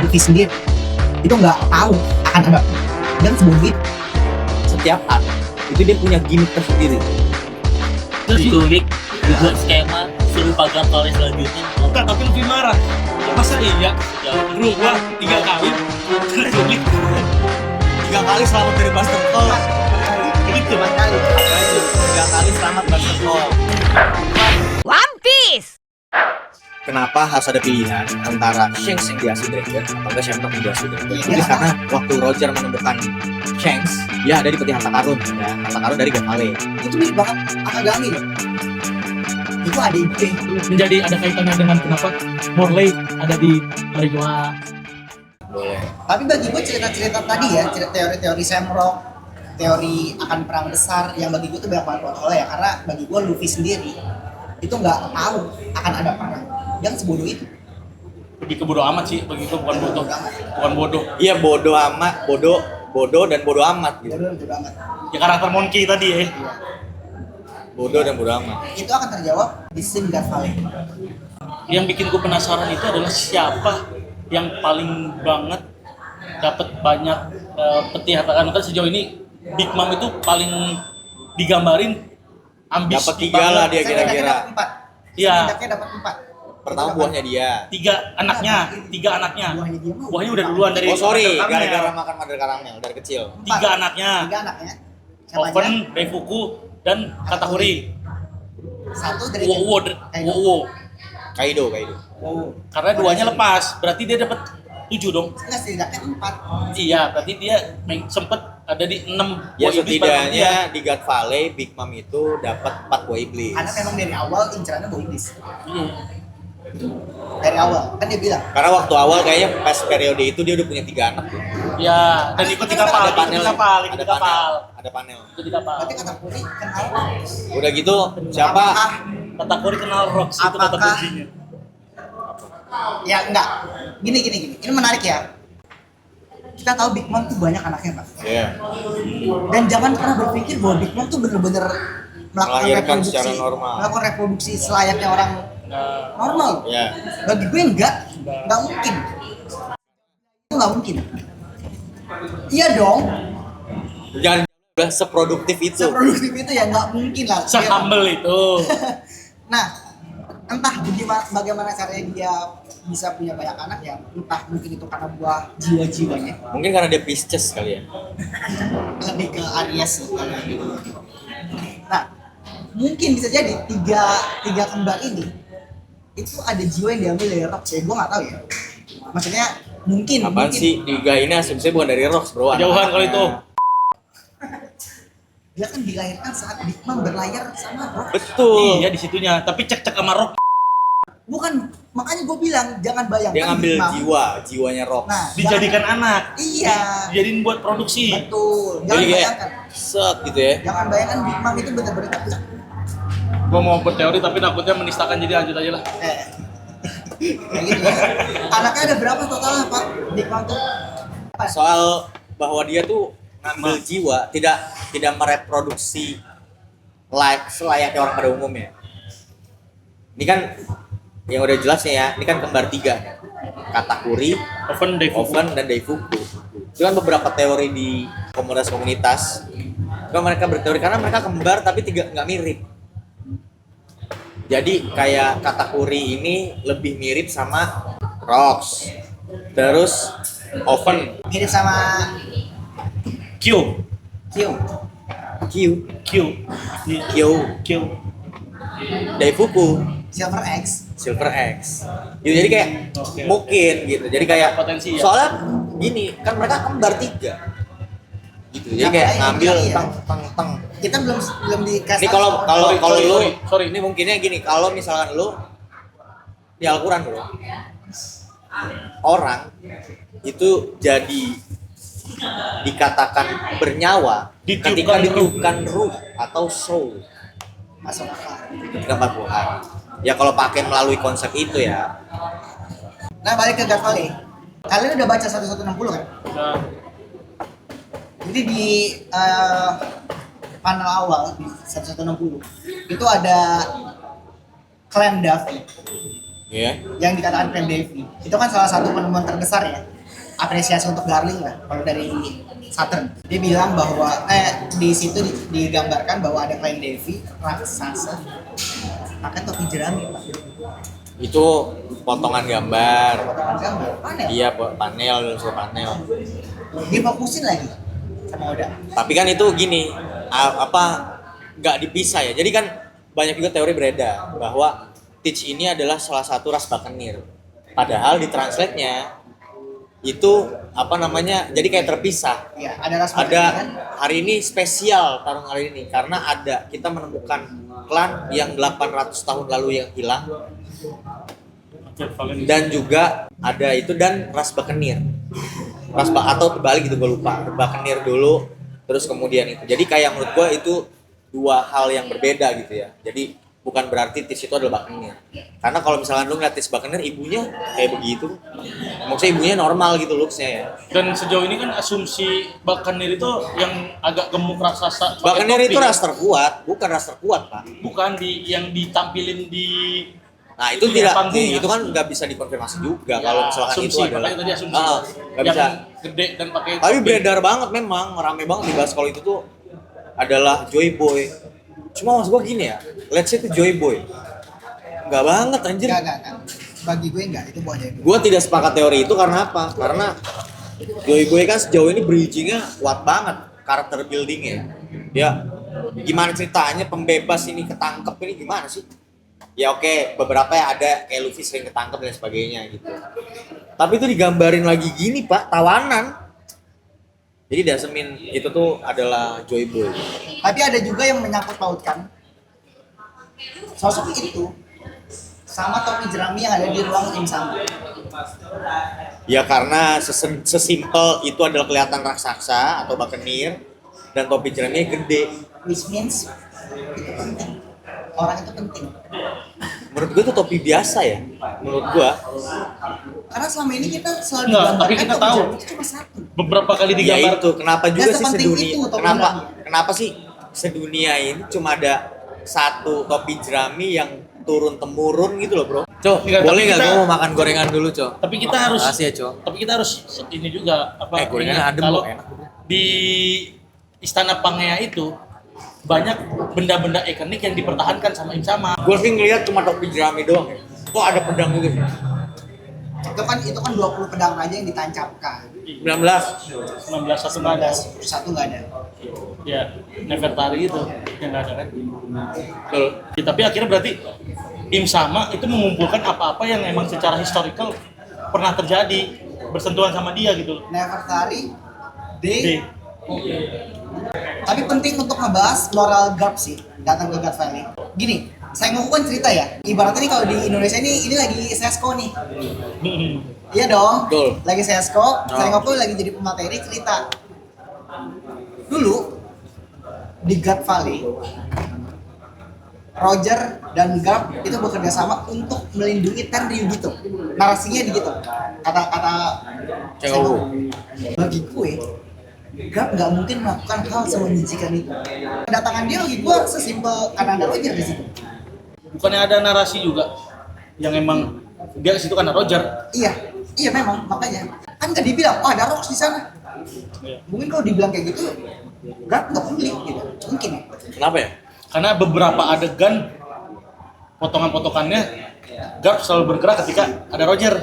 Luffy sendiri itu nggak tahu akan ada dan sebodoh itu. Setiap art itu dia punya gimmick tersendiri. Terus Luffy dibuat skema suruh pagang kali selanjutnya. Enggak, tapi lebih marah. Masa iya? Bro, gua 3 kali terculik. 3 kali selamat dari Buster Call. Jadi cuma kali. 3 kali selamat Buster Call. One Piece. Kenapa harus ada pilihan antara Shanks yang diasuh Dragon atau enggak Shenlong yang diasuh Dragon? Jadi karena waktu Roger menemukan Shanks, dia ada di peti harta karun, ya, harta karun dari Gavale. Itu mirip banget Akagami loh. Itu ada ide. Menjadi ada kaitannya dengan kenapa Morley ada di Marijoa. Boleh. Tapi bagi gue cerita-cerita tadi ya, teori-teori Shamrock, teori akan perang besar yang bagi gue tuh banyak banget ya, karena bagi gue Luffy sendiri itu nggak tahu akan ada perang yang sebodoh itu. Lebih ke bodoh amat sih, bagi gua bukan bodoh. Bukan bodoh. Iya bodoh amat, bodoh dan bodoh amat gitu. Bodoh amat. Ya karakter Monkey tadi ya. Bodoh dan bodoh amat. Itu akan terjawab di scene God Valley. Yang bikin gue penasaran itu adalah siapa yang paling banget dapat banyak peti harta karun. Kan sejauh ini Big Mom itu paling digambarin ambis. Dapat 3 lah dia kira-kira. Iya. Setidaknya dapat 4. Pertama buahnya dia. 3 anaknya. Buahnya dia mah. Buahnya udah duluan dari. Oh sorry, Mother Caramel. gara-gara makan mother caramel dari kecil. 3 anaknya. 3 anaknya. Siapa Oven, aja? Daifuku, dan Katakuri. Satu dari Wowo. Kaido. Karena 2-nya lepas, berarti dia dapat 7 dong. Enggak, setidaknya 4. Iya, berarti dia sempet ada di 6 Ya buah iblis bareng dia. setidaknya di God Valley Big Mom itu dapat 4 buah iblis. Karena memang dari awal incerannya Boy Iblis. Iya. Dari awal kan dia bilang Karena waktu awal kayaknya pas periode itu dia udah punya 3 anak tuh. Ya, dan ikut di kapal, Ada panel, ada panel. Ikut di kapal. berarti kata Puri kenal Udah gitu siapa? Katakuri kenal Rocks itu kata Apakah- kuncinya. ya enggak gini ini menarik ya, kita tahu Big Mom tuh banyak anaknya Pak, Iya. dan jangan pernah berpikir bahwa Big Mom tuh bener-bener melakukan Melahirkan reproduksi secara normal. melakukan reproduksi selayaknya orang normal. Iya. Bagi gue enggak mungkin, itu nggak mungkin. Iya dong, Jangan udah seproduktif itu. seproduktif itu ya nggak mungkin lah. Se-humble itu. Nah, entah bagaimana caranya dia bisa punya banyak anak ya, entah mungkin itu karena buah jiwa-jiwanya, Mungkin karena dia Pisces kali ya. lebih ke Aries sih. Nah, mungkin bisa jadi tiga kembar ini itu ada jiwa yang diambil dari Rock ya, gue nggak tahu ya. Maksudnya mungkin. Apaan sih? 3 ini asumsinya bukan dari Rocks bro. Jauhan kalau itu. Dia kan dilahirkan saat Big Mom berlayar sama Rock. Betul. Iya di situnya, tapi cek-cek sama Rock Bukan, makanya gue bilang jangan bayangkan Dia ngambil Big Mom. jiwanya Rocks. Nah, dijadikan anak. Iya. Dijadiin buat produksi. Betul. Jadi Jangan kayak bayangkan. set gitu ya. Jangan bayangkan Big Mom itu benar-benar kecil. Gua mau berteori tapi takutnya menistakan, jadi lanjut aja lah. Kayak gitu ya. Anaknya ada berapa totalnya Pak? Big Mom tuh? Soal bahwa dia tuh ngambil jiwa, tidak mereproduksi selayaknya orang pada umumnya. Ini kan yang udah jelasnya ya, ini kan kembar 3. Katakuri, Oven, Daifuku. Oven, dan Daifuku. Itu kan beberapa teori di komunitas. Kan mereka berteori karena mereka kembar tapi nggak mirip. Jadi kayak Katakuri ini lebih mirip sama Rocks. Terus Oven, Mirip sama Q. Kyo. Q, Q. Daifuku, Silver X. Silver X. Gitu, jadi kayak Oke. mungkin gitu. Jadi kayak Potensi ya. soalnya gini, kan mereka kembar 3. Gitu. Jadi kayak Nah, ngambil iya. teng. Kita belum dikasih. Ini kalau Sorry, lu ini mungkinnya gini, kalau misalkan lu di Al-Qur'an bro, orang itu jadi dikatakan bernyawa ketika ditiupkan ruh atau soul masuk akal. ketika 40 hari. Ya kalau pakai melalui konsep itu ya. Nah, balik ke God Valley. Kalian udah baca 1160 kan? Nah, Jadi di panel awal di 1160 itu ada klan Davi Iya. yang dikatakan Prem Devi. Itu kan salah satu penemuan terbesar ya. Apresiasi untuk Garling lah kalau dari Saturn. Dia bilang bahwa di situ digambarkan bahwa ada Prem Devi raksasa pakai topi jerami. Itu potongan gambar. Potongan gambar. Panel. Iya, panel dan suruh panel. Difokusin lagi sama Oda. Tapi kan itu gini, nggak dipisah ya. Jadi kan banyak juga teori beredar bahwa Teach ini adalah salah satu ras Buccaneer. Padahal di translate-nya itu jadi kayak terpisah. Iya, ada ras Ada Buccaneer kan? hari ini spesial tarung hari ini karena kita menemukan klan yang 800 tahun lalu yang hilang dan juga ada itu dan ras Buccaneer. Atau terbalik gitu, gue lupa. Buccaneer dulu terus kemudian itu. Jadi kayak menurut gue itu dua hal yang berbeda gitu ya. Jadi bukan berarti Tis itu adalah Buccaneer. Karena kalau misalkan lu ngeliat Tis Buccaneer, ibunya kayak begitu. Maksudnya ibunya normal gitu looks-nya ya. Dan sejauh ini kan asumsi Buccaneer itu yang agak gemuk raksasa. pakai Buccaneer topi. itu ras terkuat, bukan ras terkuat, Pak. Bukan yang ditampilin di Nah, itu di tidak panggungnya. itu kan nggak bisa dikonfirmasi juga Ya, kalau misalkan asumsi, itu adalah makanya tadi asumsi. nggak yang bisa. gede dan pakai Tapi topi. beredar banget memang, rame banget dibahas kalau itu tuh adalah Joy Boy. Cuma maksud gua gini ya, let's say itu Joy Boy. Enggak banget anjir. Enggak. Bagi gue enggak, itu buat gue. Gua tidak sepakat teori itu karena apa? Karena Joy Boy kan sejauh ini bridging-nya kuat banget, karakter building-nya. Ya, gimana ceritanya pembebas ini ketangkep ini gimana sih? Ya oke, beberapa ya ada kayak Luffy sering ketangkep dan sebagainya gitu. Tapi itu digambarin lagi gini Pak, tawanan. Jadi Dasemin itu tuh adalah Joy Boy. Tapi ada juga yang menyangkut pautkan sosok itu sama topi jerami yang ada di ruang Im Sama. Ya karena sesimpel itu adalah kelihatan raksasa atau Buccaneer dan topi jeraminya gede. Which means itu penting. Orang itu penting. Menurut gue itu topi biasa ya. Menurut gue. Karena selama ini kita selalu Enggak, digambarkan tapi kita topi tahu. jerami itu cuma satu. Beberapa kali Ya digambar. itu kenapa juga Nggak sih sepenting sedunia itu topi kenapa jerami. sih sedunia ini cuma ada satu topi jerami yang turun temurun gitu loh bro. Cok, Enggak, tapi boleh nggak kita- gue mau makan gorengan dulu cok? Tapi kita harus Makasih ya cok. Tapi kita harus ini juga Gorengan ingat adem kalau kok, enak. di Istana Pangea itu banyak benda-benda ikonik yang dipertahankan sama Im Sama. Gue sih ngeliat cuma topi jerami doang ya. Kok ada pedang juga sih? Itu kan 20 pedang aja yang ditancapkan. 19. 19 satu nggak ada. Satu nggak ada. Ya, Nefertari itu yang nggak ada kan. Betul. Ya, tapi akhirnya berarti Im Sama itu mengumpulkan apa-apa yang emang secara historical pernah terjadi bersentuhan sama dia gitu. Nefertari, D. D. Tapi penting untuk ngebahas moral gap sih datang ke God Valley. Gini, saya kan cerita ya. Ibaratnya nih kalau di Indonesia ini lagi sesko nih. Iya dong. Betul. Lagi sesko, saya lagi jadi pemateri cerita. Dulu di God Valley, Roger dan Garp itu bekerja sama untuk melindungi Tenryubito. Narasinya begitu. Kata-kata Cenggu. bagi gue, Garp nggak mungkin melakukan hal semenjijikan itu. Kedatangan dia bagi gue sesimpel karena ada Roger di situ. Bukannya ada narasi juga yang emang dia ke situ karena Roger. Iya memang makanya. Kan nggak dibilang, oh ada Rox di sana. Mungkin kalau dibilang kayak gitu, Garp nggak peduli gitu. Mungkin ya. Kenapa ya? Karena beberapa adegan potongan-potongannya Garp selalu bergerak ketika ada Roger.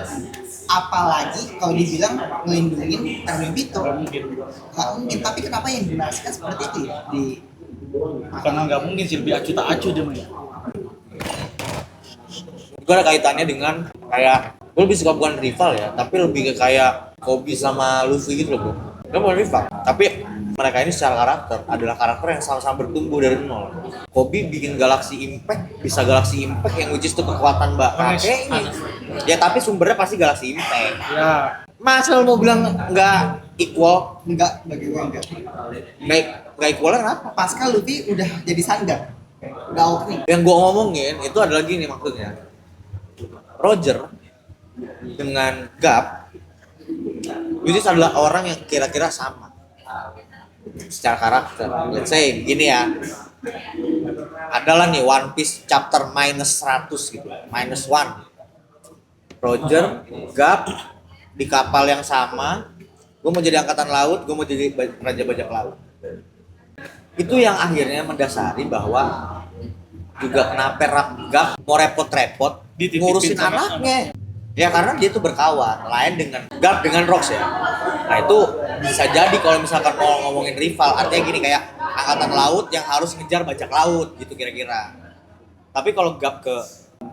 Apalagi kalau dibilang ngelindungin Tenryubito. Nggak mungkin. Nggak mungkin, tapi kenapa yang dinarasikan seperti itu ya? Karena nggak mungkin sih lebih acu tak acu dia mah. Itu ada kaitannya dengan kayak gue lebih suka bukan rival ya, tapi lebih ke kayak Kobe sama Luffy gitu loh bro. Dia bukan rival, tapi mereka ini secara karakter adalah karakter yang sama-sama bertumbuh dari nol. Kobe bikin Galaxy Impact, bisa Galaxy Impact yang which is itu kekuatan Mbak Kakek ini. Ya tapi sumbernya pasti Galaxy Impact. Ya, Masa lo mau bilang nggak equal? Enggak, bagi gue enggak. Nggak equal kenapa? Pasca Luffy udah jadi sandar. Udah opening. Yang gue ngomongin itu adalah gini maksudnya. Roger dengan Gap itu adalah orang yang kira-kira sama secara karakter. Let's say gini ya, adalah nih One Piece chapter -100 gitu, -1. Roger, Gap di kapal yang sama. Gue mau jadi angkatan laut, gue mau jadi raja bajak laut. Itu yang akhirnya mendasari bahwa juga kenapa Gap mau repot-repot Dititipin ngurusin sama anaknya. Ya karena dia tuh berkawan, lain dengan Gap dengan Rox ya. Nah itu bisa jadi kalau misalkan mau ngomongin rival, artinya gini kayak angkatan laut yang harus ngejar bajak laut gitu kira-kira. Tapi kalau Gap ke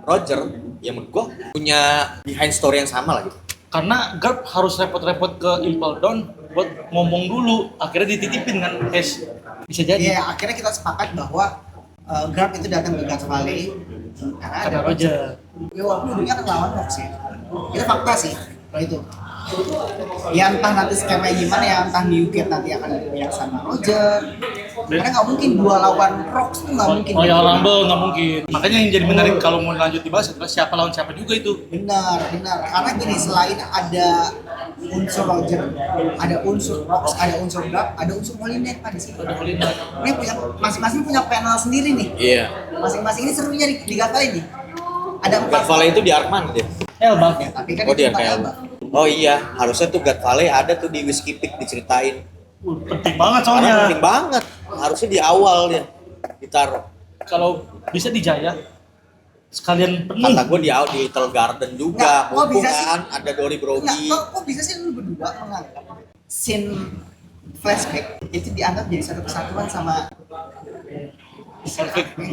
Roger, ya menurut gua punya behind story yang sama lah gitu. Karena Garp harus repot-repot ke Impel Down buat ngomong dulu, akhirnya dititipin kan Ash. Bisa jadi. Iya, akhirnya kita sepakat bahwa Garp itu datang ke God Valley karena Ada Roger. Ya walaupun ujungnya akan lawan Rox ya. Itu fakta sih kalau itu. Ya entah nanti skema gimana ya, entah New Kid nanti akan berpihak sama Roger. Karena nggak mungkin dua lawan Rox tuh nggak mungkin. Royal Rumble nggak mungkin. Makanya yang jadi menarik kalau mau lanjut dibahas adalah siapa lawan siapa juga itu. Benar. Karena gini, selain ada unsur Roger, ada unsur Rox, ada unsur Gap, ada unsur Molinet di situ. Ada Molina. Ini punya masing-masing punya panel sendiri nih. Iya. Masing-masing ini serunya di God Valley nih. Ada God 4 Valley itu di Arkman dia. Elba. ya, tapi kan Oh itu di 4 Arkman. Elba. Oh iya, harusnya tuh God Valley ada tuh di Whiskey Peak diceritain. Penting banget Karena soalnya. penting banget. Harusnya di awal dia ditaruh. Kalau bisa di Jaya sekalian penuh. Kata gue di awal di Little Garden juga. Nggak, kok Mumpung bisa sih? kan ada Dory Enggak, Brody. kok bisa sih lu berdua menganggap scene flashback itu dianggap jadi satu kesatuan sama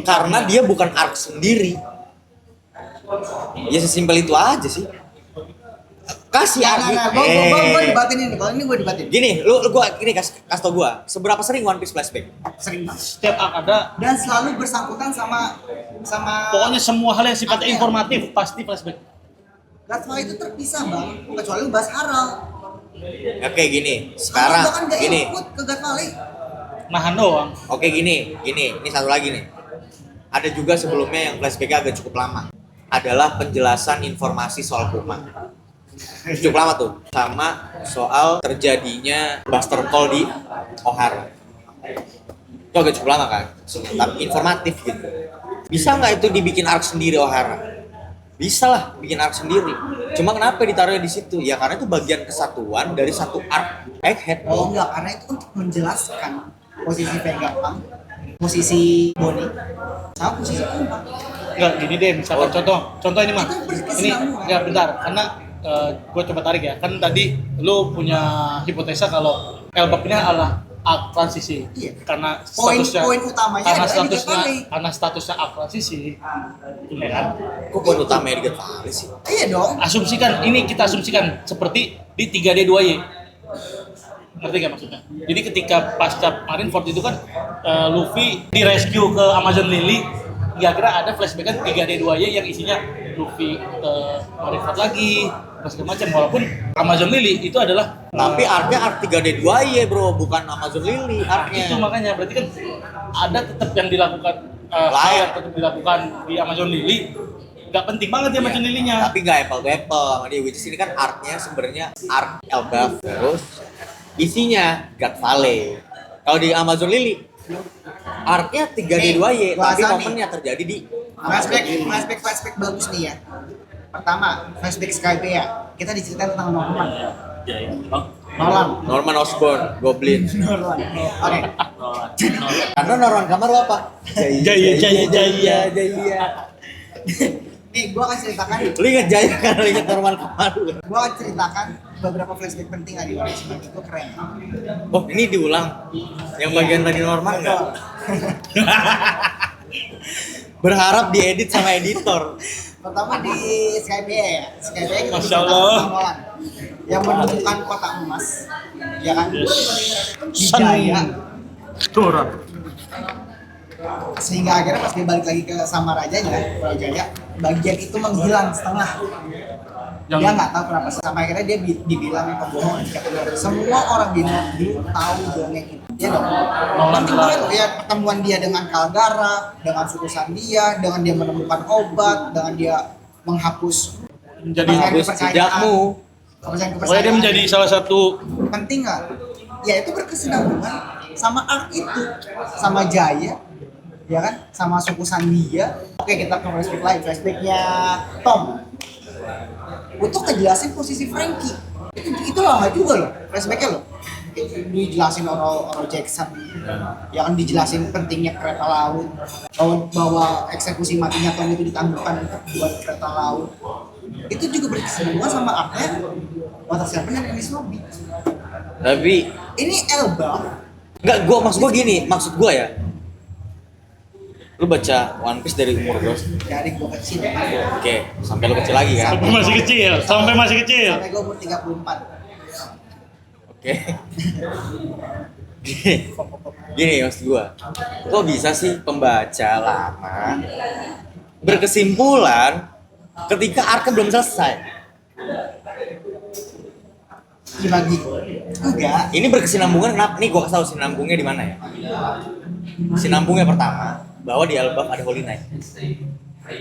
Karena dia bukan arc sendiri. Ya sesimpel itu aja sih. Kasih ya, arc. gue debatin ini, kalau ini gue debatin Gini, gua gini kasih tau gua, seberapa sering One Piece flashback? sering banget Setiap arc ada. dan selalu bersangkutan sama Pokoknya semua hal yang sifatnya informatif pasti flashback. God Valley itu terpisah bang, kecuali lu bahas Haral. Oke gini, sekarang Haral bahkan gak gini. ikut ke God Valley. Nahan doang. Oke gini, ini satu lagi nih. Ada juga sebelumnya yang flashbacknya agak cukup lama. Adalah penjelasan informasi soal Kuma. Cukup lama tuh, sama soal terjadinya Buster Call di O'Hara. Itu agak cukup lama kan, tapi informatif gitu. Bisa nggak itu dibikin arc sendiri O'Hara? Bisa lah, bikin arc sendiri. Cuma kenapa ditaruhnya di situ? Ya karena itu bagian kesatuan dari satu arc Egghead. Oh enggak, karena itu untuk menjelaskan posisi Vegapunk, posisi Bonnie, sama posisi Kuma. Enggak, gini deh, misalkan contoh ini mah. Itu Ini berkesinambungan. ya bentar, karena gue coba tarik ya. Kan tadi lu punya hipotesa kalau Elbap ini adalah arc transisi. Iya. Karena Poin statusnya utamanya karena adalah di statusnya Gavali. karena statusnya arc transisi. Ya kan? Kok poin utamanya di God Valley sih? Iya dong. Kita asumsikan seperti di 3D2Y. Ngerti gak maksudnya? Jadi ketika pasca Marineford itu kan Luffy di-rescue ke Amazon Lily, kira-kira ada flashback kan 3D2Y yang isinya Luffy ke Marineford lagi, segala macam. Walaupun Amazon Lily itu adalah Tapi arc-nya arc 3D2Y bro, bukan Amazon Lily arc-nya. itu makanya berarti kan ada tetap yang dilakukan hal yang tetap dilakukan di Amazon Lily. Gak penting banget ya Amazon Lily-nya. Tapi nggak apple to apple sama dia, which is ini kan arc-nya sebenarnya arc Elbaf, terus isinya God Valley. Kalau di Amazon Lily, arc-nya 3D2Y, tapi Bahasa nih. momennya terjadi di Flashback bagus nih ya. Pertama, flashback Skype ya. Kita diceritain tentang Norman. Ya, ya. Norman Osborn, Goblin. Norman. Oke. Karena Norman kamar lu apa? Jaya. Nih, gua akan ceritakan. Lu inget Jaya karena lu inget Norman kamar lu. Gua akan ceritakan beberapa flashback penting di One Piece. Itu keren. Oh ini diulang. Yang bagian tadi Norman nggak? Berharap diedit sama editor. Pertama di Skype ya. Skype kita Masya ceritakan Allah. tentang Nolan yang menemukan kotak emas, ya kan? Di San. Jaya. Dora. Sehingga akhirnya pas dia balik lagi ke sama rajanya, Pulau Jaya, bagian itu menghilang setengah. Dia nggak tahu kenapa, sampai akhirnya dia dibilang pembohong. Semua orang di negeri tahu dongeng itu. Ya dong. Penting banget loh ya pertemuan dia dengan Kalgara, dengan suku Sandia, dengan dia menemukan obat, dengan dia menghapus Menjadi Habis jejakmu. pokoknya dia menjadi salah satu penting nggak? Ya itu berkesinambungan sama arc itu, sama Jaya, ya kan, sama suku Sandia. Oke kita ke flashback lagi, flashbacknya Tom. untuk ngejelasin posisi Frankie. Itu lama juga loh flashbacknya loh. Dijelasin Oro Jackson, ya kan dijelasin pentingnya kereta laut, bahwa eksekusi matinya Tom itu ditangguhkan buat kereta laut. Itu juga berkesinambungan sama artnya Water Seven dan Enies Lobby. Tapi Ini Elba, maksud gua ya, lu baca One Piece dari umur berapa? dari gua kecil Oke, sampai lu kecil lagi kan? Sampai masih kecil. sampai gua umur 34. Oke. Gini maksud gua, kok bisa sih pembaca lama berkesimpulan ketika arc belum selesai? Gimana gitu? Enggak. Ini berkesinambungan kenapa? Nih gua kasih tau sinambungnya di mana ya. Sinambungnya pertama, bahwa di Elbaf ada Holy Knight.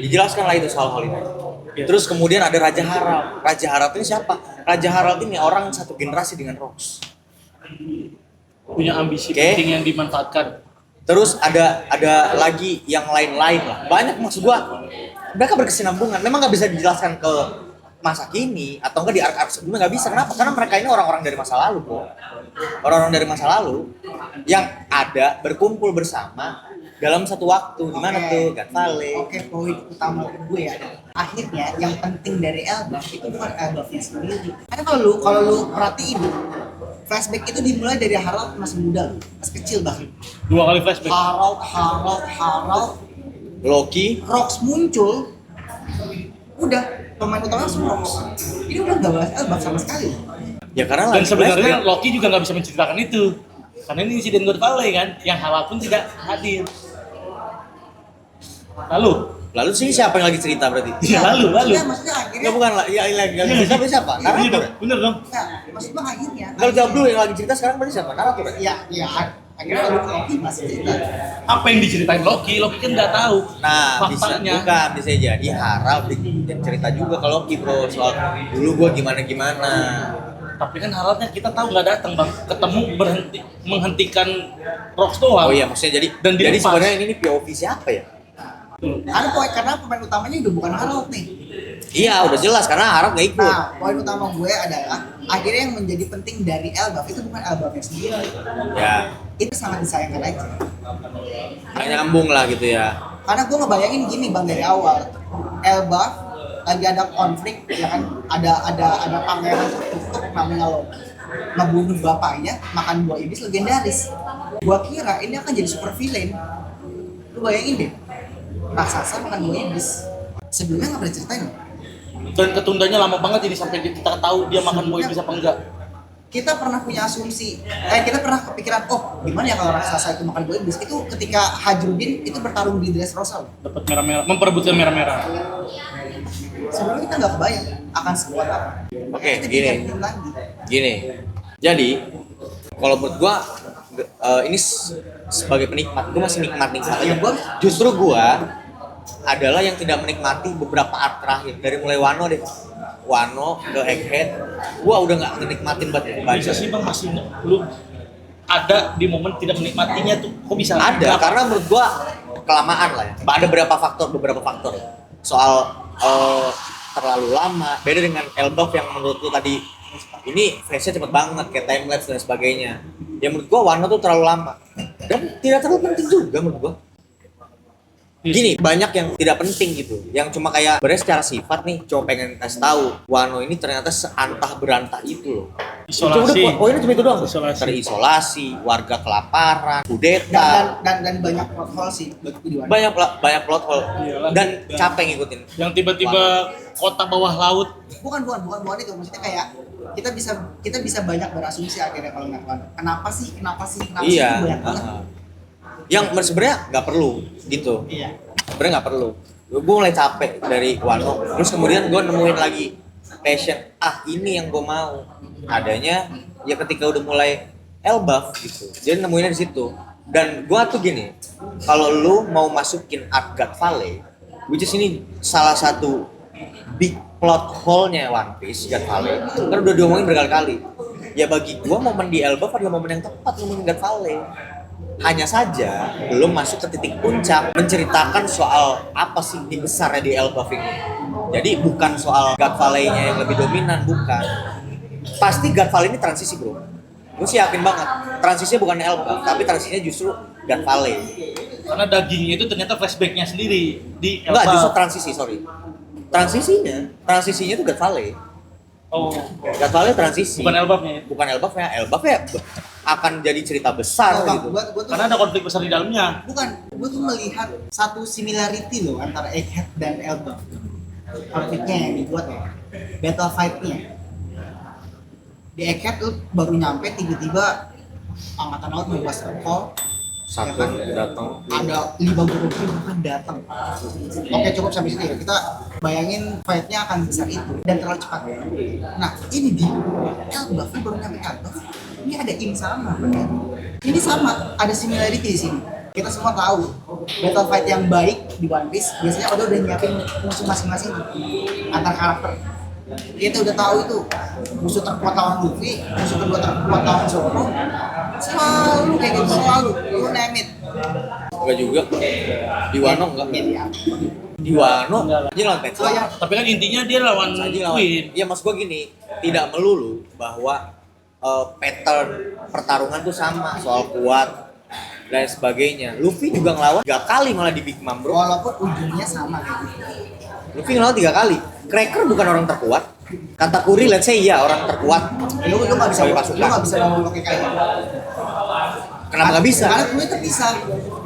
Dijelaskan lah itu soal Holy Knight. Terus kemudian ada Raja Harald. Raja Harald ini siapa? Raja Harald ini orang satu generasi dengan Rocks. Punya ambisi Oke. penting yang dimanfaatkan. Terus ada lagi yang lain-lain lah. Banyak maksud gua. Mereka berkesinambungan. Memang nggak bisa dijelaskan ke masa kini atau enggak di arc-arc sebelumnya, nggak bisa. Kenapa? Karena mereka ini orang-orang dari masa lalu, bro. Orang-orang dari masa lalu yang ada berkumpul bersama dalam satu waktu. Di mana tuh? God Valley. Oke, poin utama gue ya. Akhirnya yang penting dari Elbaf itu bukan Elbafnya sendiri. Karena kalau lu perhatiin, flashback itu dimulai dari Harald masih muda, masih kecil bahkan. 2 kali flashback. Harald, Loki. Rocks muncul, udah pemain utama langsung Rocks. Ini udah nggak bahas Elbaf sama sekali. Ya karena Dan lagi sebenarnya flashback. Loki juga nggak bisa menceritakan itu. Karena ini insiden God Valley kan, yang Harald pun tidak hadir. Lalu sih siapa yang lagi cerita berarti? Ya, lalu. Maksudnya akhirnya, Enggak bukan lah. Ya lagi cerita berarti siapa? Iya, Narator. bener dong. nggak, maksudnya akhirnya. Kalau jawab dulu yang lagi cerita sekarang berarti siapa? Narator. Ya, akhirnya lalu Loki masih cerita. Apa yang diceritain Loki kan nggak tahu. Nah, faktanya. bisa jadi Harald bikin cerita juga ke Loki, bro, soal dulu gua gimana. Tapi kan Haraldnya kita tahu nggak datang bang, ketemu menghentikan Rocks doang. Oh iya, maksudnya jadi Dan jadi dilepas. sebenarnya ini POV siapa ya? Karena pemain utamanya udah bukan Harald nih. Iya, udah jelas karena Harald nggak ikut. Nah, poin utama gue adalah akhirnya yang menjadi penting dari Elbaf itu bukan Elbafnya sendiri. Ya, Itu sangat disayangkan aja. nggak nyambung lah gitu ya. Karena gue ngebayangin gini bang dari awal, Elbaf lagi ada konflik ya kan, ada pangeran tertutup namanya Loki ngebunuh bapaknya, makan buah iblis legendaris. Gua kira ini akan jadi super villain. Lu bayangin deh, raksasa makan buah iblis. Sebelumnya nggak pernah ceritain loh. Dan ketundanya lama banget jadi sampai kita tahu dia makan buah iblis apa enggak. Kita pernah punya asumsi, kita pernah kepikiran, oh gimana ya kalau raksasa itu makan buah iblis? Itu ketika Hajrudin itu bertarung di Dressrosa loh. Dapat merah-merah, memperebutkan merah-merah. Sebenarnya kita nggak kebayang akan sekuat apa. Oke, Kita gini. bikin lagi. Gini. Jadi, kalau menurut gua ini sebagai penikmat, gua masih nikmat-nikmat aja. Justru gua adalah yang tidak menikmati beberapa arc terakhir dari mulai Wano ke Egghead. Gua udah nggak menikmatin banget baca. Bisa sih bang, masih lu ada di momen tidak menikmatinya tuh, kok bisa? Ada, Kenapa? karena menurut gua kelamaan lah ya. Ada beberapa faktor soal terlalu lama. Beda dengan Elbaf yang menurut lu tadi ini face-nya cepet banget kayak timelapse dan sebagainya. Ya menurut gua Wano tuh terlalu lama dan tidak terlalu penting juga menurut gua. Gini, banyak yang tidak penting gitu, yang cuma kayak sebenarnya secara sifat nih, coba pengen kasih tahu Wano ini ternyata seantah berantah itu loh. Isolasi. Udah poinnya cuma itu doang. Isolasi. Terisolasi, warga kelaparan, kudeta, Dan banyak plot hole sih buat gue di Wano. banyak plot hole Iyalah. dan capek ngikutin. Yang tiba-tiba kota bawah laut. Bukan itu, maksudnya kayak kita bisa banyak berasumsi akhirnya kalau nggak Wano. Kenapa sih Iya. itu banyak banget. Yang sebenarnya nggak perlu gitu. Iya. Sebenarnya nggak perlu. Gue mulai capek dari Wano. Terus kemudian gue nemuin lagi passion. Ini yang gue mau. Adanya ya ketika udah mulai Elbaf gitu. Jadi nemuinnya di situ. Dan gue tuh gini, kalau lu mau masukin Arc God Valley, which is ini salah satu big plot hole-nya One Piece, God Valley. Karena udah diomongin berkali-kali. Ya bagi gue momen di Elbaf adalah momen yang tepat ngomongin God Valley. hanya saja belum masuk ke titik puncak menceritakan soal apa sih di besarnya di Elbaf ini. Jadi bukan soal God Valley-nya yang lebih dominan, bukan. Pasti God Valley ini transisi bro. Gue sih yakin banget. Transisinya bukan Elbaf, tapi transisinya justru God Valley. Karena dagingnya itu ternyata flashbacknya sendiri di Enggak, justru Elbaf. transisi, sorry. Transisinya itu God Valley. Oh, God Valley transisi. bukan Elbafnya ya? Bukan Elbaf ya. Elbaf ya akan jadi cerita besar Bang, gitu. gua tuh Karena ada konflik besar di dalamnya. bukan, gua tuh melihat satu similarity loh antara Egghead dan Elbaf. Konfliknya yang dibuat ya, battle fight-nya. Di Egghead tuh baru nyampe tiba-tiba angkatan laut membebas call. Satu Ya kan? datang. Ada 5 guru bahkan datang. Oke, cukup sampai situ ya. Kita bayangin fight-nya akan besar itu dan terlalu cepat. Nah, ini di Elbaf baru nyampe Elbaf. Ini ada im sama, benar. Ini sama, ada similarity di sini. Kita semua tahu battle fight yang baik di One Piece biasanya udah nyiapin musuh masing-masing antar karakter. Kita udah tahu itu musuh terkuat lawan Luffy, musuh kedua terkuat lawan Zoro. Selalu kayak gitu, selalu. You name it. Enggak juga. Di Wano enggak. Ya. Di Wano Enggak lah. dia lawan Petra. Oh, ya. Tapi kan intinya dia lawan Sanji lawan. Queen. Iya maksud gua gini, tidak melulu bahwa pattern pertarungan tuh sama soal kuat dan sebagainya. Luffy juga ngelawan 3 kali malah di Big Mom bro. Walaupun ujungnya sama kayak gitu. Luffy ngelawan 3 kali. Cracker bukan orang terkuat. Kata Kuri, let's say iya orang terkuat. Lu nggak bisa, Sebagai pasukan. lu nggak bisa ngomong kayak gitu. Kenapa nggak bisa? Karena lu itu bisa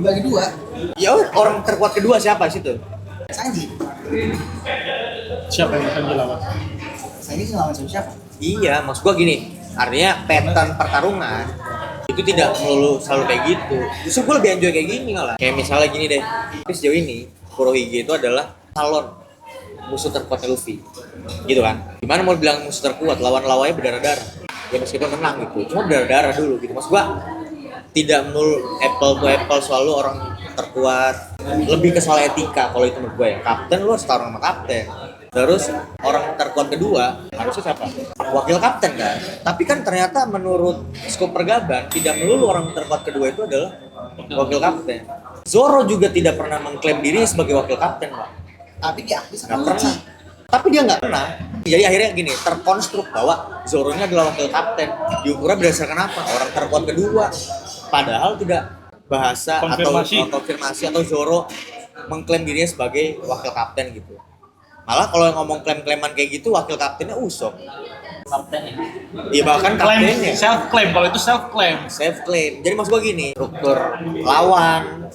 dibagi 2. Ya orang terkuat kedua siapa situ? Sanji. Siapa yang akan dilawan? Sanji sih lawan siapa? Iya, maksud gua gini. Artinya pattern pertarungan itu tidak melulu selalu kayak gitu. Justru gue lebih enjoy kayak gini malah. Kayak misalnya gini deh. Tapi sejauh ini Kurohige itu adalah calon musuh terkuatnya Luffy. Gitu kan? Gimana mau bilang musuh terkuat? Lawan-lawannya berdarah-darah. Ya meskipun menang gitu. Cuma berdarah-darah dulu gitu. Maksud gua tidak melulu apple to apple selalu orang terkuat. Lebih ke soal etika kalau itu menurut gue ya. Kapten lu harus taruh sama kapten. Terus orang terkuat kedua harusnya siapa? Wakil kapten kan. Tapi kan ternyata menurut skop pergaban tidak melulu orang terkuat kedua itu adalah wakil kapten. Zoro juga tidak pernah mengklaim diri sebagai wakil kapten, Pak. Tapi diakui sama Nggak pernah. Luffy. Tapi dia nggak pernah. Jadi akhirnya gini, terkonstruk bahwa Zoro ini adalah wakil kapten. Diukurnya berdasarkan apa? Orang terkuat kedua. Padahal tidak bahasa Konfirmasi. atau konfirmasi atau Zoro mengklaim dirinya sebagai wakil kapten gitu. Malah kalau ngomong klaim-klaiman kayak gitu, wakil kaptennya Usopp. Kapten ya. Iya bahkan Claim, kaptennya self claim. Kalau itu self claim. self claim. Jadi maksud gua gini, struktur lawan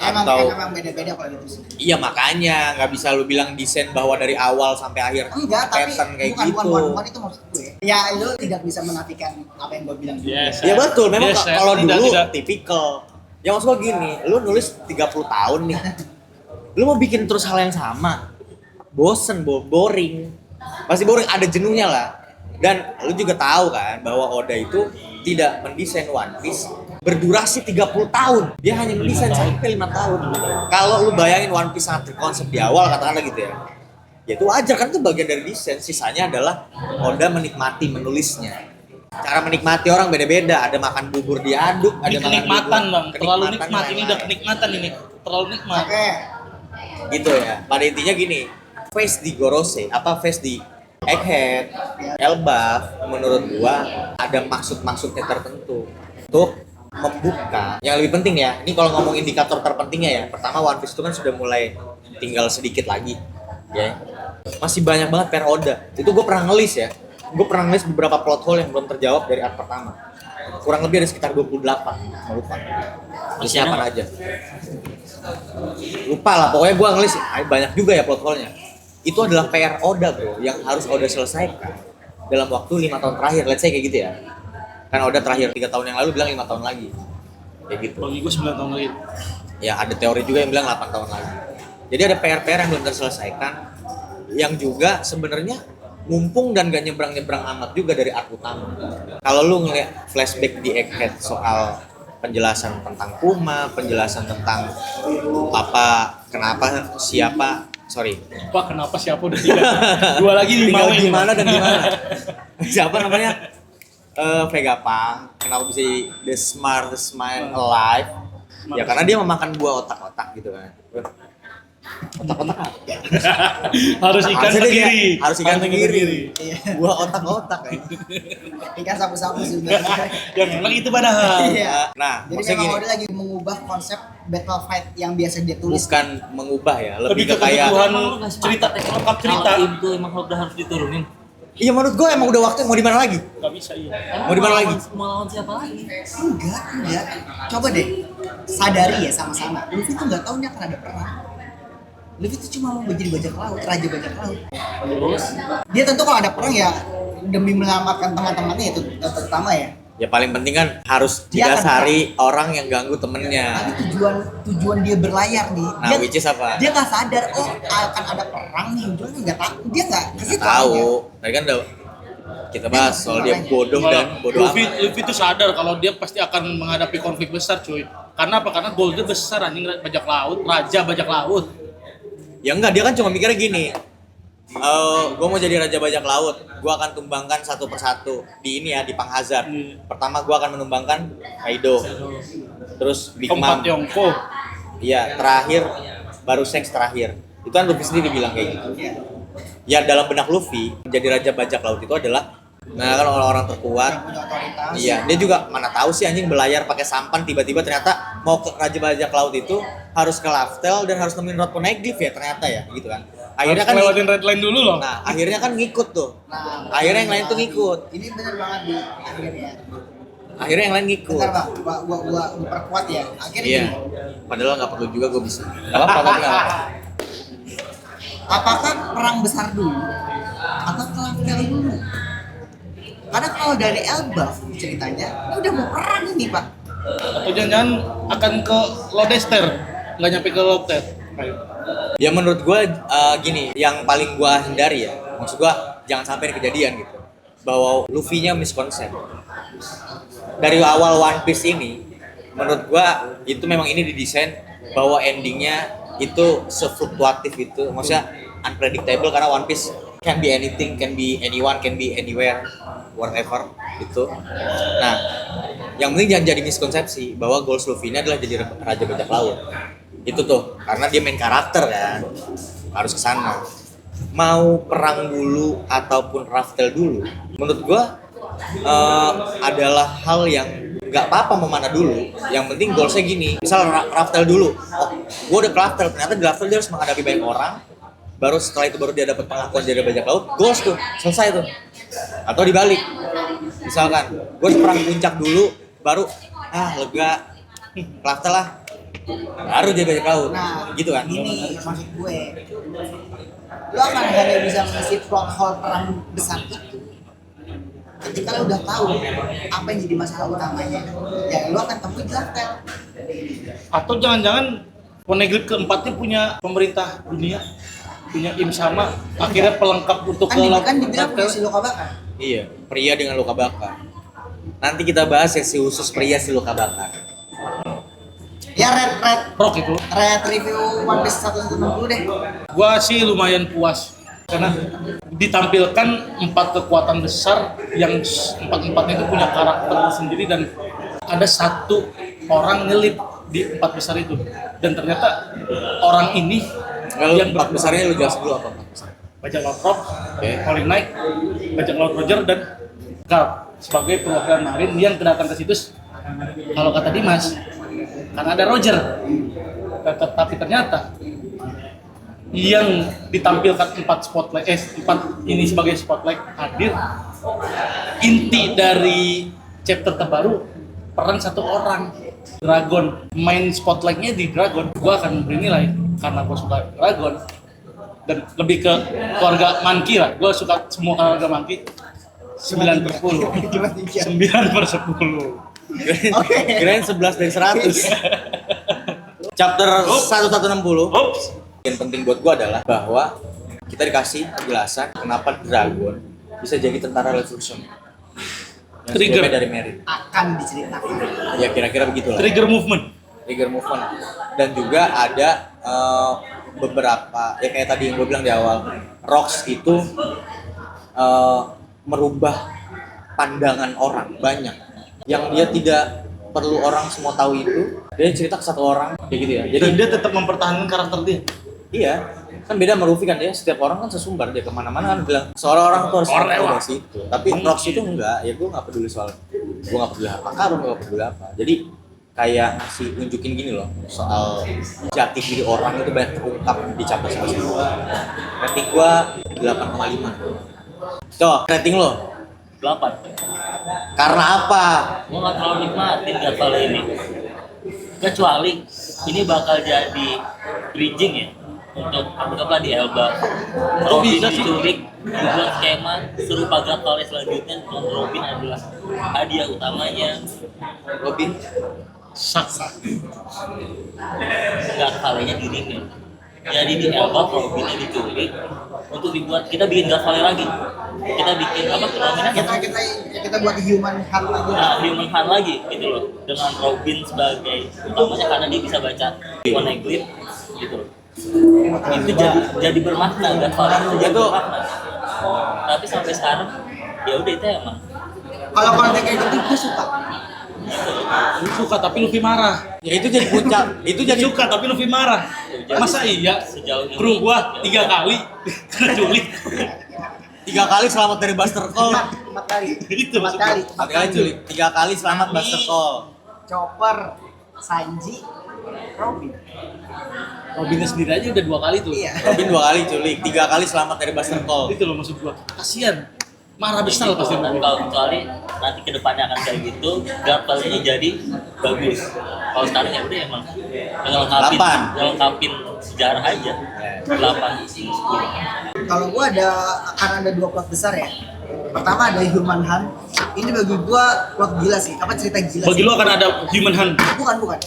atau Emang beda-beda kalau gitu sih. iya makanya nggak bisa lu bilang desain bahwa dari awal sampai akhir Enggak, tapi pattern kayak bukan, gitu. bukan itu maksud gue. Ya, lu tidak bisa menafikan apa yang gue bilang. Yes. Ya betul, memang Yes, kalau tidak, dulu tidak. tipikal. Ya maksud gua gini, lu nulis 30 tahun nih. Lu mau bikin terus hal yang sama. Bosen, boring. Pasti boring, ada jenuhnya lah. Dan lu juga tahu kan bahwa Oda itu tidak mendesain One Piece berdurasi 30 tahun. Dia hanya mendesain sampai 5 tahun. Kalau lu bayangin One Piece sangat terkonsep di awal katakanlah gitu ya. Ya itu wajar kan, itu bagian dari desain. Sisanya adalah Oda menikmati menulisnya. Cara menikmati orang beda-beda. Ada makan bubur diaduk, ada Ini makan kenikmatan bubur. bang, terlalu Kenikmatan nikmat. Ini lain-lain. udah kenikmatan ini, terlalu nikmat. Oke. Gitu ya. Pada intinya gini, face di Gorose, apa face di Egghead, Elbaf, menurut gua ada maksud-maksudnya tertentu untuk membuka. Yang lebih penting ya, ini kalau ngomong indikator terpentingnya ya, pertama One Piece itu kan sudah mulai tinggal sedikit lagi, ya. Masih banyak banget per Oda. Itu gue pernah ngelis ya. Gue pernah ngelis beberapa plot hole yang belum terjawab dari arc pertama. Kurang lebih ada sekitar 28, nggak lupa. Masih apa aja? Lupa lah, pokoknya gue ngelis banyak juga ya plot hole-nya. Itu adalah PR Oda bro, yang harus Oda selesaikan dalam waktu 5 tahun terakhir, let's say kayak gitu ya. Kan Oda terakhir 3 tahun yang lalu bilang 5 tahun lagi, kayak gitu. Bagi gue 9 tahun lagi. Ya ada teori juga yang bilang 8 tahun lagi. Jadi ada PR-PR yang belum terselesaikan, yang juga sebenarnya mumpung dan gak nyebrang-nyebrang amat juga dari arc utama. Kalau lu ngeliat flashback di Egghead soal penjelasan tentang Kuma, penjelasan tentang apa, kenapa, siapa, sorry. Pak, kenapa siapa udah 3? 2 lagi di Tinggal Maui. di mana dan di mana. Siapa namanya? Vegapunk kenapa bisa the smartest mind alive? Ya karena dia memakan buah otak-otak gitu kan. Otak-otak apa? Harus ikan Harusnya dia- tenggiri. harus ikan tenggiri. Iya. Buah otak-otak ya. Ikan sapu-sapu sudah. Yang memang itu padahal. Iya. Nah, Jadi maksudnya memang gini, Oda lagi mengubah konsep battle fight yang biasa dia tulis. bukan mengubah ya, Lebih lebih ke ke kayak kebutuhan Emang lu nggak cerita, sepakat ya, lengkap cerita. kalau itu emang udah harus diturunin. iya menurut gue emang udah waktu mau di mana lagi? Gak bisa iya. Emang Mau di mana lagi? Mau lawan siapa lagi? Enggak. Coba deh sadari ya sama-sama. Luffy tuh nggak tahu ini akan ada perang. Luffy tuh cuma mau menjadi bajak laut, raja bajak laut. Terus Dia tentu kalau ada perang ya demi menyelamatkan teman-temannya itu terutama ya. Ya paling penting kan harus Dia akan didasari orang yang ganggu Tapi temennya. tujuan dia berlayar nih. Nah, which is apa? Dia nggak sadar akan ada perang nih. Ujungnya nggak tahu. Dia nggak kasih Tahu, tadi kan udah kita bahas soal dia bodoh dan bodoh Luffy, amat. Luffy itu sadar kalau dia pasti akan menghadapi konflik besar cuy. Karena apa? Karena goalnya besar anjing bajak laut, raja bajak laut. Ya enggak, dia kan cuma mikirnya gini. Gue mau jadi raja bajak laut, gue akan tumbangkan satu persatu di ini ya di Pang Hazard. Pertama gue akan menumbangkan Kaido, terus Big Keempat Mom, Yonko. iya terakhir baru Shanks terakhir. Itu kan Luffy sendiri bilang kayak gitu. Ya dalam benak Luffy menjadi raja bajak laut itu adalah kan orang-orang terkuat. Yang punya otoritas. Iya, dia juga mana tahu sih anjing belayar pakai sampan tiba-tiba ternyata mau ke raja bajak laut itu harus ke Laftel dan harus nemuin Rod Poneglyph ya ternyata ya gitu kan. Akhirnya kan lewatin red line dulu loh. nah, akhirnya kan ngikut tuh. Nah, Akhirnya yang lain tuh ngikut. Ini bener banget di akhirnya. Akhirnya yang lain ngikut. Bentar bang, gua perkuat ya. Akhirnya Iya. gini, Padahal nggak perlu juga gue bisa. Gak apa-apa tapi nggak apa-apa. apakah perang besar dulu atau kelaftel dulu? Karena kalau dari Elbaf ceritanya, ini udah mau perang ini pak. Atau jangan-jangan akan ke Lodester, nggak nyampe ke Lobster. Ya menurut gue gini, yang paling gue hindari ya, maksud gue jangan sampai ini kejadian gitu, bahwa Luffy-nya miskonsep. Dari awal One Piece ini, menurut gue itu memang ini didesain bahwa endingnya itu sefluktuatif itu, maksudnya unpredictable karena One Piece can be anything, can be anyone, can be anywhere, whatever itu. Nah, yang penting jangan jadi miskonsepsi bahwa goals Luffy ini adalah jadi raja bajak laut. Itu tuh karena dia main karakter kan harus kesana. Mau perang dulu ataupun raftel dulu menurut gua adalah hal yang nggak apa-apa memana dulu, yang penting goalsnya gini, misal raftel dulu, oh gua udah ke raftel, ternyata di raftel dia harus menghadapi banyak orang, baru setelah itu baru dia dapat pengakuan jadi bajak laut, goals tuh selesai tuh. Atau dibalik, misalkan gua harus perang puncak dulu baru lega raftel lah, baru dia bajak laut, Nah, gitu kan. ini maksud gue. Lo akan hanya bisa mengisi plot hole perang besar itu ketika lo udah tahu apa yang jadi masalah utamanya. Ya lo akan temui di Laftel. Atau jangan-jangan Poneglyph keempatnya punya pemerintah dunia, punya im sama, akhirnya pelengkap untuk Kan dibilang punya si Luka Bakar. Iya, pria dengan luka bakar. Nanti kita bahas sesi khusus pria si luka bakar. Ya red rock itu. review One Piece 160 deh. Gua sih lumayan puas karena ditampilkan 4 kekuatan besar yang empat-empatnya itu punya karakter sendiri dan ada satu orang ngelip di 4 besar itu dan ternyata orang ini Kalau yang empat besarnya lu jelasin dulu apa empat besar? bajak laut Rob, Oke. Falling Knight, bajak laut Roger dan Garp sebagai perwakilan marin yang kedatang ke situs. Kalau kata Dimas, karena ada Roger, tapi ternyata yang ditampilkan 4 spotlight, 4 ini sebagai spotlight hadir, inti dari chapter terbaru peran satu orang Dragon, main spotlightnya di Dragon. Gua akan beri nilai karena gua suka Dragon dan lebih ke keluarga Monkey lah. Gua suka semua keluarga Monkey. 9/10. 9/10. Oke. Kirain 11 dari 100. Chapter 1160. Oops. Yang penting buat gua adalah bahwa kita dikasih penjelasan kenapa Dragon bisa jadi tentara revolution. Yang Trigger. sebelumnya dari Merit. Akan diceritakan. Ya kira-kira begitulah. Trigger movement. Trigger movement. Dan juga ada beberapa ya kayak tadi yang gue bilang di awal, Rocks itu merubah pandangan orang banyak yang dia tidak perlu orang semua tahu itu. Dia cerita ke satu orang kayak gitu ya. Jadi Dan dia tetap mempertahankan karakter dia. iya, kan beda sama Luffy kan, dia setiap orang kan sesumbar, dia kemana-mana kan bilang seorang orang tuh harus Orang tahu lewat. dari situ. Tapi Rox itu enggak, ya gue nggak peduli soal, gue nggak peduli harta karun, gue nggak peduli apa. Jadi kayak ngasih nunjukin gini loh, soal jati diri orang itu banyak terungkap di chapter 1. Rating gue 8,5. Coba rating lo, 8. karena apa? Gue nggak terlalu nikmatin Gaval ini. Kecuali ini bakal jadi bridging ya untuk anggaplah di Elba. Robin bisa sih? diculik, dibuat skema, suruh Gaval selanjutnya dan Robin adalah hadiah utamanya. Robin, Gavalnya di ring ya. Jadi di Elba Robinnya diculik untuk dibuat kita bikin Gaval lagi. Kita bikin apa namanya? Kita buat human heart lagi. Nah, human hand lagi gitu loh, dengan Robin sebagai utamanya karena dia bisa baca Poneglyph gitu loh. Itu jadi bermakna, Gaval itu jadi Itu- bermakna. Tapi sampai sekarang ya udah itu emang Kalau konten kayak gitu gue suka. Lu suka tapi Luffy marah. ya itu jadi puncak, itu jadi Suka tapi Luffy marah. Masa iya? sejauh ini Kru gua 3 kali kena culik. 3 kali selamat dari Buster Call. 4 kali. Itu 4 maksudnya. kali. 4 kali culik, 3 kali selamat Buster Call. Chopper, Sanji, Robin. Robinnya sendiri aja udah 2 kali tuh. Iya. Robin 2 kali culik, 3 kali selamat dari Buster Call. Itu loh maksud gua. Kasian. Marah besar pasti. dan kalau kecuali nanti kedepannya akan kayak gitu, Gavalnya jadi bagus. Kalau sekarang ya udah emang ngelengkapin sejarah aja. 8, 10. Kalau gua akan ada 2 plot besar ya. Pertama ada Human Hunt. Ini bagi gua plot gila sih. Apa cerita gila Bagi sih? lu akan ada human hand. Bukan.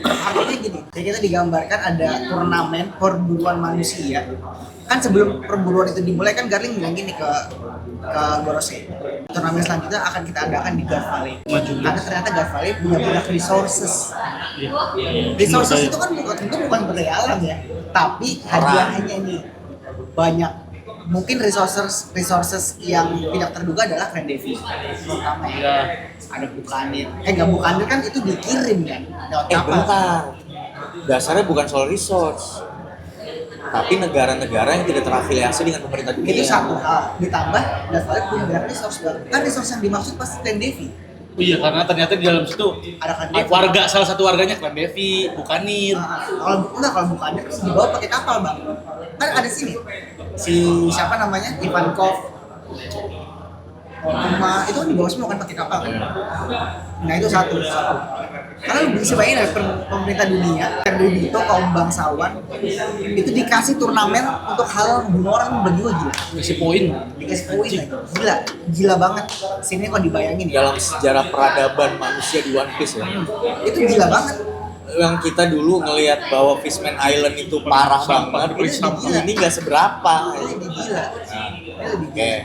Artinya gini, jadi kita digambarkan ada turnamen perburuan manusia. Kan sebelum perburuan itu dimulai kan Garling bilang gini ke Gorosei. Turnamen selanjutnya akan kita adakan di God Valley. Karena ternyata God Valley punya banyak resources. Resources itu kan bukan berdaya alam ya, tapi hadiahnya nih banyak. Mungkin resources yang tidak terduga adalah Grand Devi. Pertama ya. Ada Bukanir. Nggak Bukanir kan itu dikirim kan lewat kapal. Bentar. Dasarnya bukan soal resource. Tapi negara-negara yang tidak terafiliasi dengan pemerintah dunia. Itu satu hal. Ditambah Dasarnya punya resource baru. Kan resource yang dimaksud pasti Grand Devi. Oh iya, karena ternyata di dalam situ Ada Grand Devi. warga, salah satu warganya Clan Devi, Bukanir. Kalau Bukanir terus dibawa pakai kapal bang. Kan ada sini. Si siapa namanya? Ivankov. Itu kan dibawa semua kan pakai kapal kan. Nah itu satu. Karena lu bisa bayangin ya, pemerintah dunia dari itu kaum bangsawan itu dikasih turnamen untuk hal bunuh orang bagi gue gila. Kasih poin. Dikasih poin lagi. Gila banget. Sini kalau dibayangin ya. Dalam sejarah peradaban manusia di One Piece ya. Itu gila banget. Yang kita dulu ngelihat bahwa Fishman Island itu parah sampah, banget, paling sampah. ini nggak seberapa. Ini lebih gila. Ini lebih Oke. gila.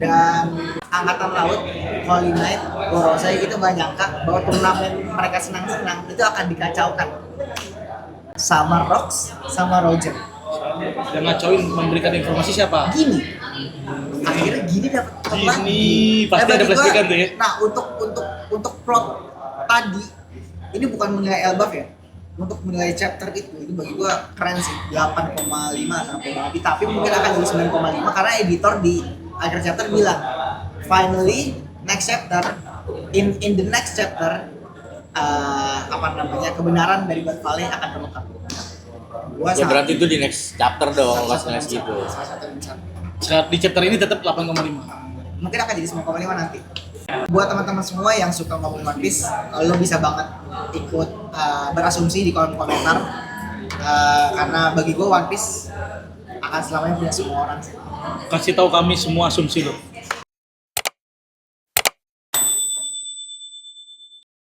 Dan angkatan laut Holy Knight Gorosei itu nggak nyangka bahwa turnamen mereka senang-senang itu akan dikacaukan sama Rox sama Roger. Yang ngacauin memberikan informasi siapa? Gini akhirnya Gini dapat plot Gini, lagi. pasti Bagi ada gua, plastikan tuh ya. Nah untuk plot tadi ini bukan menilai Elbaf ya, untuk menilai chapter itu bagi gua keren sih. 8,5 sampai lebih, tapi mungkin akan jadi 9,5 karena editor di akhir chapter bilang finally next chapter in the next chapter kebenaran dari God Valley akan terungkap. Gua Ya berarti itu di next chapter dong, pas ngeles gitu. Salah satu yang Di chapter ini tetap 8,5. mungkin akan jadi 9,5 nanti. Buat teman-teman semua yang suka ngomong One Piece, lo bisa banget ikut berasumsi di kolom komentar karena bagi gue One Piece akan selamanya punya semua orang sih. Kasih tahu kami semua asumsi lo.